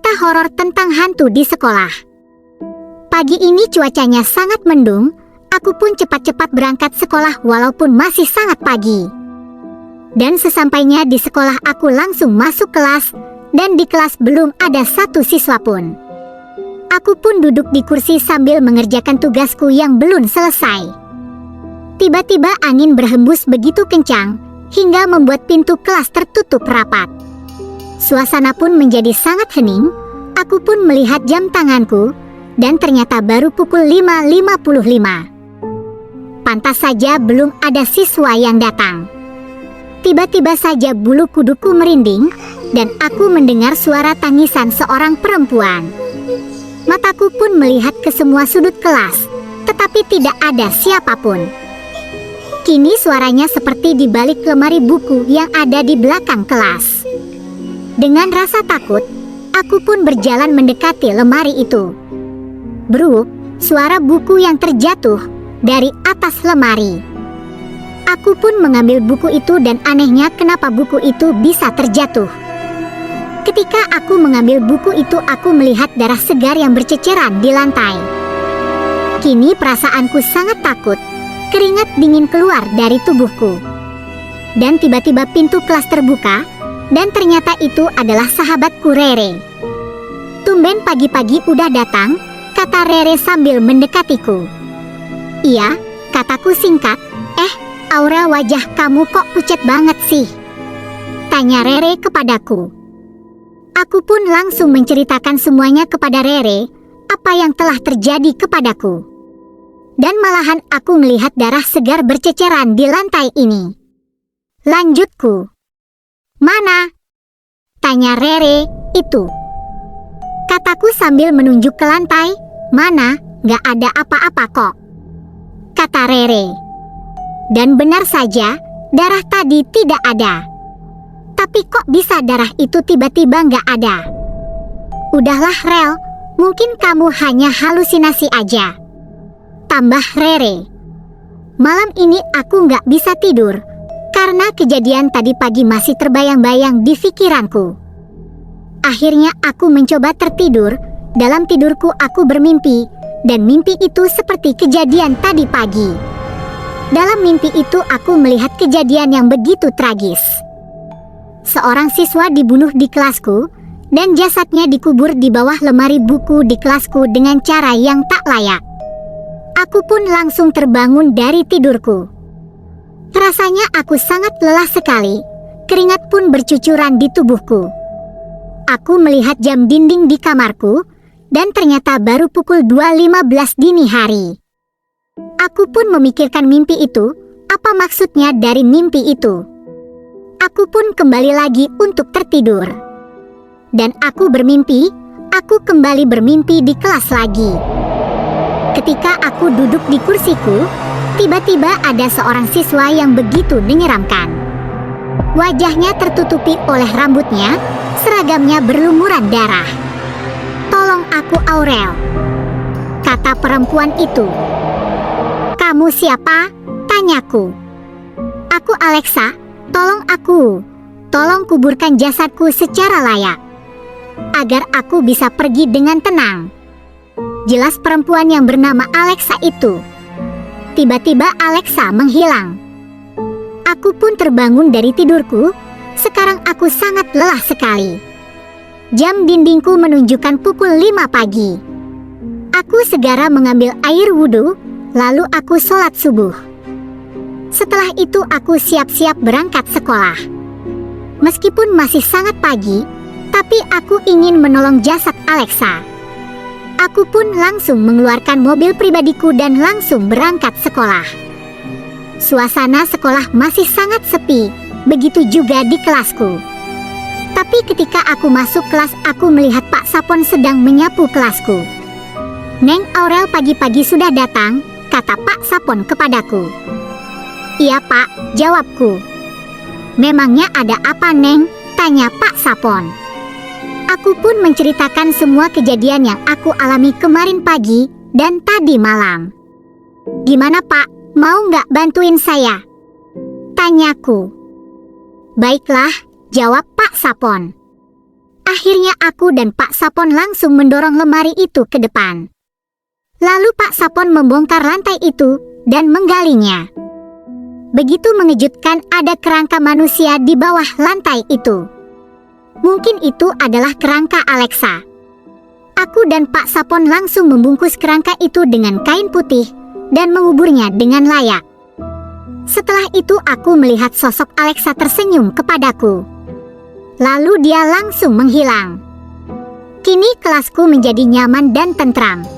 cerita horor tentang hantu di sekolah. Pagi ini cuacanya sangat mendung, aku pun cepat-cepat berangkat sekolah walaupun masih sangat pagi. Dan sesampainya di sekolah aku langsung masuk kelas, dan di kelas belum ada satu siswa pun. Aku pun duduk di kursi sambil mengerjakan tugasku yang belum selesai. Tiba-tiba angin berhembus begitu kencang, hingga membuat pintu kelas tertutup rapat. Suasana pun menjadi sangat hening. Aku pun melihat jam tanganku, dan ternyata baru pukul 5.55. Pantas saja belum ada siswa yang datang. Tiba-tiba saja bulu kuduku merinding, dan aku mendengar suara tangisan seorang perempuan. Mataku pun melihat ke semua sudut kelas, tetapi tidak ada siapapun. Kini suaranya seperti di balik lemari buku yang ada di belakang kelas. Dengan rasa takut, aku pun berjalan mendekati lemari itu. Bruk, suara buku yang terjatuh dari atas lemari. Aku pun mengambil buku itu dan anehnya kenapa buku itu bisa terjatuh. Ketika aku mengambil buku itu, aku melihat darah segar yang berceceran di lantai. Kini perasaanku sangat takut, keringat dingin keluar dari tubuhku. Dan tiba-tiba pintu kelas terbuka, dan ternyata itu adalah sahabatku Rere. Tumben pagi-pagi udah datang, kata Rere sambil mendekatiku. Iya, kataku singkat. Aura wajah kamu kok pucat banget sih? Tanya Rere kepadaku. Aku pun langsung menceritakan semuanya kepada Rere, apa yang telah terjadi kepadaku. Dan malahan aku melihat darah segar berceceran di lantai ini. Lanjutku. Mana? Tanya Rere itu. Kataku sambil menunjuk ke lantai. Mana? Gak ada apa-apa kok, kata Rere. Dan benar saja, darah tadi tidak ada. Tapi kok bisa darah itu tiba-tiba gak ada? Udahlah Rel, mungkin kamu hanya halusinasi aja, tambah Rere. Malam ini aku gak bisa tidur, karena kejadian tadi pagi masih terbayang-bayang di pikiranku. Akhirnya aku mencoba tertidur. Dalam tidurku aku bermimpi, dan mimpi itu seperti kejadian tadi pagi. Dalam mimpi itu aku melihat kejadian yang begitu tragis. Seorang siswa dibunuh di kelasku, dan jasadnya dikubur di bawah lemari buku di kelasku dengan cara yang tak layak. Aku pun langsung terbangun dari tidurku. Rasanya aku sangat lelah sekali, keringat pun bercucuran di tubuhku. Aku melihat jam dinding di kamarku, dan ternyata baru pukul 2.15 dini hari. Aku pun memikirkan mimpi itu, apa maksudnya dari mimpi itu. Aku pun kembali lagi untuk tertidur. Dan aku bermimpi, aku kembali bermimpi di kelas lagi. Ketika aku duduk di kursiku, tiba-tiba ada seorang siswa yang begitu menyeramkan. Wajahnya tertutupi oleh rambutnya, seragamnya berlumuran darah. Tolong aku Aurel, kata perempuan itu. Kamu siapa? Tanyaku. Aku Alexa, tolong aku. Tolong kuburkan jasadku secara layak, agar aku bisa pergi dengan tenang. Jelas perempuan yang bernama Alexa itu. Tiba-tiba Alexa menghilang. Aku pun terbangun dari tidurku. Sekarang aku sangat lelah sekali. Jam dindingku menunjukkan pukul 5 pagi. Aku segera mengambil air wudhu, lalu aku sholat subuh. Setelah itu aku siap-siap berangkat sekolah. Meskipun masih sangat pagi, tapi aku ingin menolong jasad Alexa. Aku pun langsung mengeluarkan mobil pribadiku dan langsung berangkat sekolah. Suasana sekolah masih sangat sepi, begitu juga di kelasku. Tapi ketika aku masuk kelas, aku melihat Pak Sapon sedang menyapu kelasku. Neng Aurel pagi-pagi sudah datang, kata Pak Sapon kepadaku. Iya Pak, jawabku. Memangnya ada apa Neng? Tanya Pak Sapon. Aku pun menceritakan semua kejadian yang aku alami kemarin pagi dan tadi malam. Gimana Pak, mau nggak bantuin saya? Tanyaku. Baiklah, jawab Pak Sapon. Akhirnya aku dan Pak Sapon langsung mendorong lemari itu ke depan. Lalu Pak Sapon membongkar lantai itu dan menggalinya. Begitu mengejutkan, ada kerangka manusia di bawah lantai itu. Mungkin itu adalah kerangka Alexa. Aku dan Pak Sapon langsung membungkus kerangka itu dengan kain putih dan menguburnya dengan layak. Setelah itu aku melihat sosok Alexa tersenyum kepadaku. Lalu dia langsung menghilang. Kini kelasku menjadi nyaman dan tentram.